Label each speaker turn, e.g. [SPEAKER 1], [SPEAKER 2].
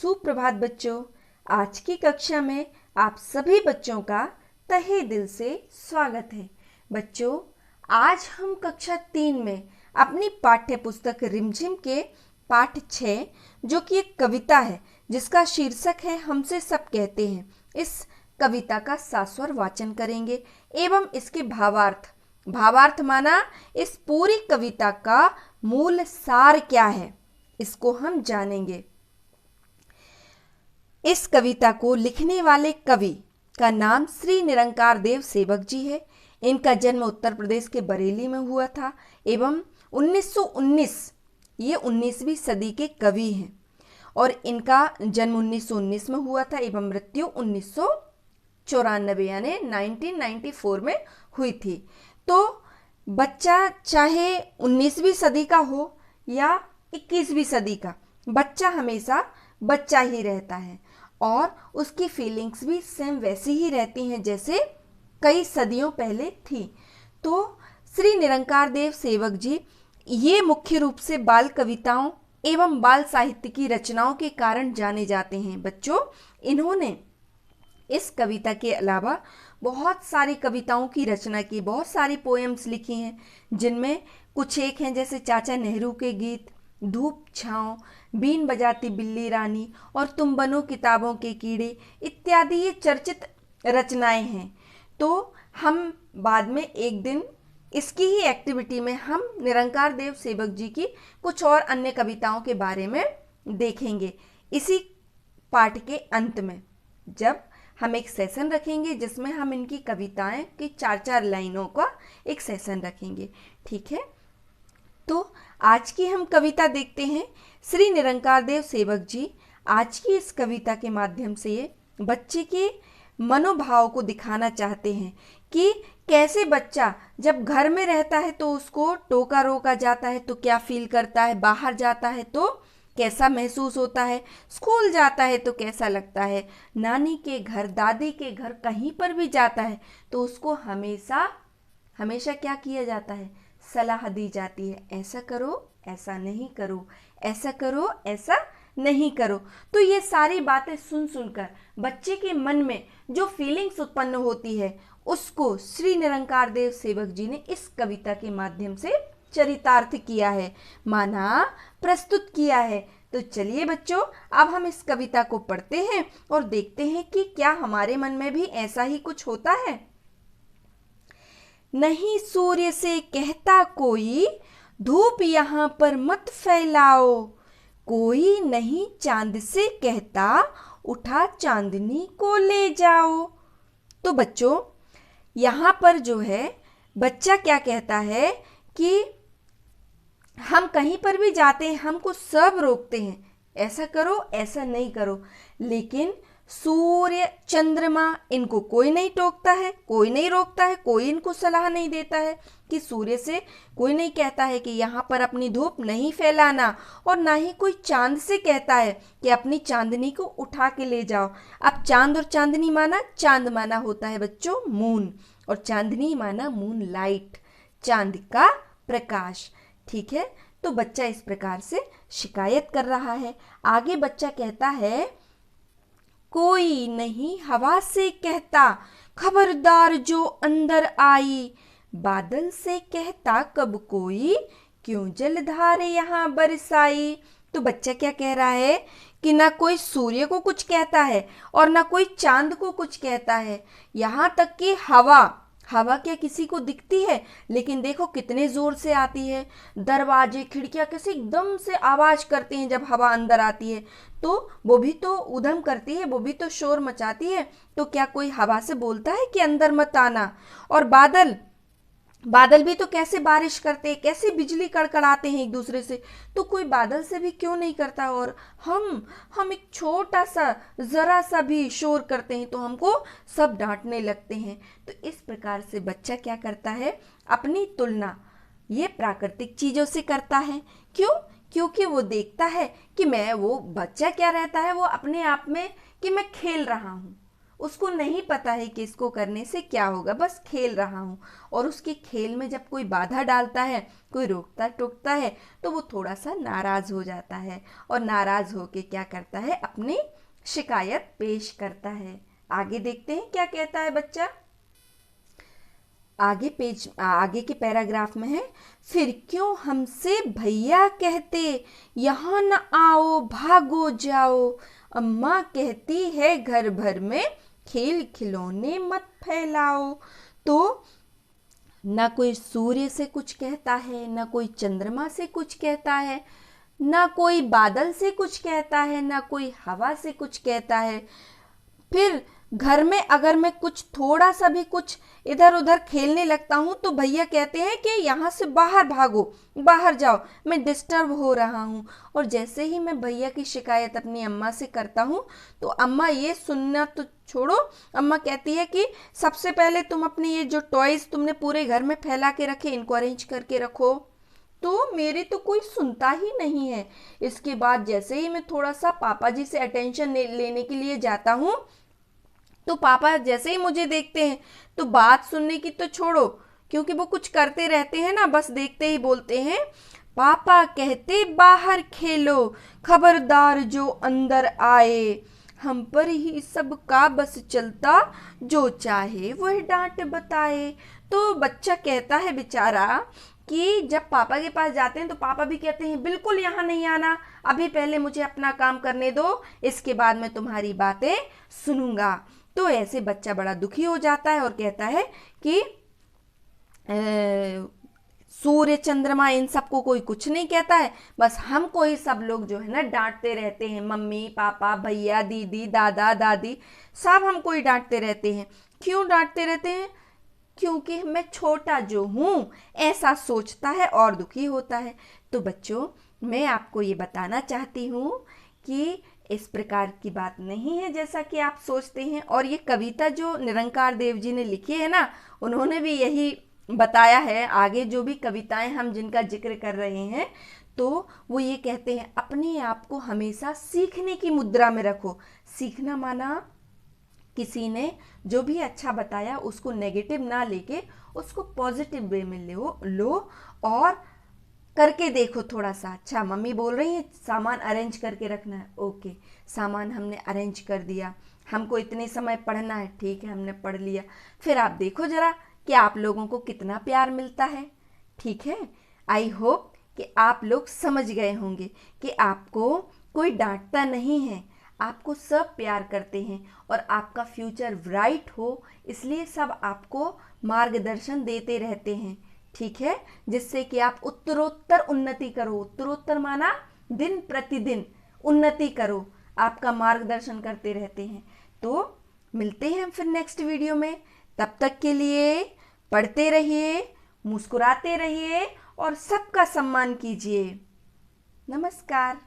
[SPEAKER 1] सुप्रभात बच्चों। आज की कक्षा में आप सभी बच्चों का तहे दिल से स्वागत है। बच्चों, आज हम कक्षा 3 में अपनी पाठ्य पुस्तक रिमझिम के पाठ 6 जो कि एक कविता है जिसका शीर्षक है हमसे सब कहते हैं, इस कविता का सास्वर वाचन करेंगे एवं इसके भावार्थ माना इस पूरी कविता का मूल सार क्या है, इसको हम जानेंगे। इस कविता को लिखने वाले कवि का नाम श्री निरंकार देव सेवक जी है। इनका जन्म उत्तर प्रदेश के बरेली में हुआ था एवं 1919 ये 19वीं सदी के कवि हैं और इनका जन्म 1919 में हुआ था एवं मृत्यु 1994 यानी 1994 में हुई थी। तो बच्चा चाहे 19वीं सदी का हो या 21वीं सदी का, बच्चा हमेशा बच्चा ही रहता है और उसकी फीलिंग्स भी सेम वैसी ही रहती हैं जैसे कई सदियों पहले थी। तो श्री निरंकार देव सेवक जी ये मुख्य रूप से बाल कविताओं एवं बाल साहित्य की रचनाओं के कारण जाने जाते हैं। बच्चों, इन्होंने इस कविता के अलावा बहुत सारी कविताओं की रचना की, बहुत सारी पोएम्स लिखी हैं, जिनमें कुछ एक हैं जैसे चाचा नेहरू के गीत, धूप छाँव, बीन बजाती बिल्ली रानी और तुम बनो किताबों के कीड़े इत्यादि ये चर्चित रचनाएं हैं। तो हम बाद में एक दिन इसकी ही एक्टिविटी में हम निरंकार देव सेवक जी की कुछ और अन्य कविताओं के बारे में देखेंगे। इसी पाठ के अंत में जब हम एक सेशन रखेंगे जिसमें हम इनकी कविताएं की 4-4 लाइनों का एक सेशन रखेंगे, ठीक है। तो आज की हम कविता देखते हैं। श्री निरंकार देव सेवक जी आज की इस कविता के माध्यम से ये बच्चे के मनोभाव को दिखाना चाहते हैं कि कैसे बच्चा जब घर में रहता है तो उसको टोका रोका जाता है तो क्या फील करता है, बाहर जाता है तो कैसा महसूस होता है, स्कूल जाता है तो कैसा लगता है, नानी के घर, दादी के घर, कहीं पर भी जाता है तो उसको हमेशा क्या किया जाता है, सलाह दी जाती है, ऐसा करो, ऐसा नहीं करो, ऐसा करो, ऐसा नहीं करो। तो ये सारी बातें सुन सुनकर बच्चे के मन में जो फीलिंग्स उत्पन्न होती है उसको श्री निरंकार देव सेवक जी ने इस कविता के माध्यम से चरितार्थ किया है, माना प्रस्तुत किया है। तो चलिए बच्चों, अब हम इस कविता को पढ़ते हैं और देखते हैं कि क्या हमारे मन में भी ऐसा ही कुछ होता है। नहीं सूर्य से कहता कोई, धूप यहाँ पर मत फैलाओ, कोई नहीं चांद से कहता, उठा चांदनी को ले जाओ। तो बच्चों, यहाँ पर जो है बच्चा क्या कहता है कि हम कहीं पर भी जाते हैं हमको सब रोकते हैं, ऐसा करो, ऐसा नहीं करो, लेकिन सूर्य, चंद्रमा, इनको कोई नहीं टोकता है, कोई नहीं रोकता है, कोई इनको सलाह नहीं देता है कि सूर्य से कोई नहीं कहता है कि यहाँ पर अपनी धूप नहीं फैलाना, और ना ही कोई चांद से कहता है कि अपनी चांदनी को उठा के ले जाओ। अब चांद और चांदनी माना, चांद माना होता है बच्चों मून और चांदनी माना मून लाइट, चांद का प्रकाश, ठीक है। तो बच्चा इस प्रकार से शिकायत कर रहा है। आगे बच्चा कहता है, कोई नहीं हवा से कहता, खबरदार जो अंदर आई, बादल से कहता कब कोई, क्यों जलधारे यहाँ बरसाई। तो बच्चा क्या कह रहा है कि ना कोई सूर्य को कुछ कहता है और ना कोई चांद को कुछ कहता है, यहाँ तक कि हवा क्या किसी को दिखती है, लेकिन देखो कितने जोर से आती है, दरवाजे खिड़कियां कैसे एकदम से आवाज करती हैं जब हवा अंदर आती है, तो वो भी तो ऊधम करती है, वो भी तो शोर मचाती है। तो क्या कोई हवा से बोलता है कि अंदर मत आना। और बादल भी तो कैसे बारिश करते हैं, कैसे बिजली कड़कड़ाते हैं एक दूसरे से, तो कोई बादल से भी क्यों नहीं करता। और हम एक छोटा सा जरा सा भी शोर करते हैं तो हमको सब डांटने लगते हैं। तो इस प्रकार से बच्चा क्या करता है, अपनी तुलना ये प्राकृतिक चीजों से करता है। क्यों? क्योंकि वो देखता है कि वो बच्चा क्या रहता है, वो अपने आप में कि मैं खेल रहा हूँ, उसको नहीं पता है कि इसको करने से क्या होगा, बस खेल रहा हूँ। और उसके खेल में जब कोई बाधा डालता है, कोई रोकता टोकता है, तो वो थोड़ा सा नाराज हो जाता है और नाराज होके क्या करता है, अपनी शिकायत पेश करता है। आगे देखते हैं क्या कहता है बच्चा। आगे के पैराग्राफ में है, फिर क्यों हमसे भैया कहते, यहाँ न आओ भागो जाओ, अम्मा कहती है घर भर में खेल खिलौने मत फैलाओ। तो ना कोई सूर्य से कुछ कहता है, ना कोई चंद्रमा से कुछ कहता है, ना कोई बादल से कुछ कहता है, ना कोई हवा से कुछ कहता है। फिर घर में अगर मैं कुछ थोड़ा सा भी कुछ इधर उधर खेलने लगता हूँ तो भैया कहते हैं कि यहाँ से बाहर भागो, बाहर जाओ, मैं डिस्टर्ब हो रहा हूँ। और जैसे ही मैं भैया की शिकायत अपनी अम्मा से करता हूँ तो अम्मा ये सुनना तो छोड़ो, अम्मा कहती है कि सबसे पहले तुम अपने ये जो टॉयज तुमने पूरे घर में फैला के रखे, इनको अरेंज करके रखो। तो मेरी तो कोई सुनता ही नहीं है। इसके बाद जैसे ही मैं थोड़ा सा पापा जी से अटेंशन लेने के लिए जाता हूँ तो पापा जैसे ही मुझे देखते हैं तो बात सुनने की तो छोड़ो, क्योंकि वो कुछ करते रहते हैं ना, बस देखते ही बोलते हैं, पापा कहते बाहर खेलो, खबरदार जो अंदर आए, हम पर ही सबका बस चलता, जो चाहे वह डांट बताए। तो बच्चा कहता है बेचारा कि जब पापा के पास जाते हैं तो पापा भी कहते हैं बिल्कुल यहाँ नहीं आना, अभी पहले मुझे अपना काम करने दो, इसके बाद मैं तुम्हारी बातें सुनूंगा। तो ऐसे बच्चा बड़ा दुखी हो जाता है और कहता है कि सूर्य चंद्रमा इन सबको कोई कुछ नहीं कहता है, बस हमको ही सब लोग जो है ना डांटते रहते हैं, मम्मी पापा भैया दीदी दादा दादी सब हमको ही डांटते रहते हैं। क्यों डांटते रहते हैं? क्योंकि मैं छोटा जो हूँ ऐसा सोचता है और दुखी होता है। तो बच्चों, मैं आपको ये बताना चाहती हूँ कि इस प्रकार की बात नहीं है जैसा कि आप सोचते हैं। और ये कविता जो निरंकार देव जी ने लिखी है ना, उन्होंने भी यही बताया है। आगे जो भी कविताएं हम जिनका जिक्र कर रहे हैं तो वो ये कहते हैं, अपने आप को हमेशा सीखने की मुद्रा में रखो। सीखना माना किसी ने जो भी अच्छा बताया उसको नेगेटिव ना लेके उसको पॉजिटिव वे में लो और करके देखो थोड़ा सा। अच्छा, मम्मी बोल रही है सामान अरेंज करके रखना है, ओके, सामान हमने अरेंज कर दिया, हमको इतने समय पढ़ना है, ठीक है, हमने पढ़ लिया। फिर आप देखो जरा कि आप लोगों को कितना प्यार मिलता है। ठीक है, आई होप कि आप लोग समझ गए होंगे कि आपको कोई डांटता नहीं है, आपको सब प्यार करते हैं और आपका फ्यूचर ब्राइट हो इसलिए सब आपको मार्गदर्शन देते रहते हैं। ठीक है, जिससे कि आप उत्तरोत्तर उन्नति करो। उत्तरोत्तर माना दिन प्रतिदिन उन्नति करो, आपका मार्गदर्शन करते रहते हैं। तो मिलते हैं फिर नेक्स्ट वीडियो में, तब तक के लिए पढ़ते रहिए, मुस्कुराते रहिए और सबका सम्मान कीजिए। नमस्कार।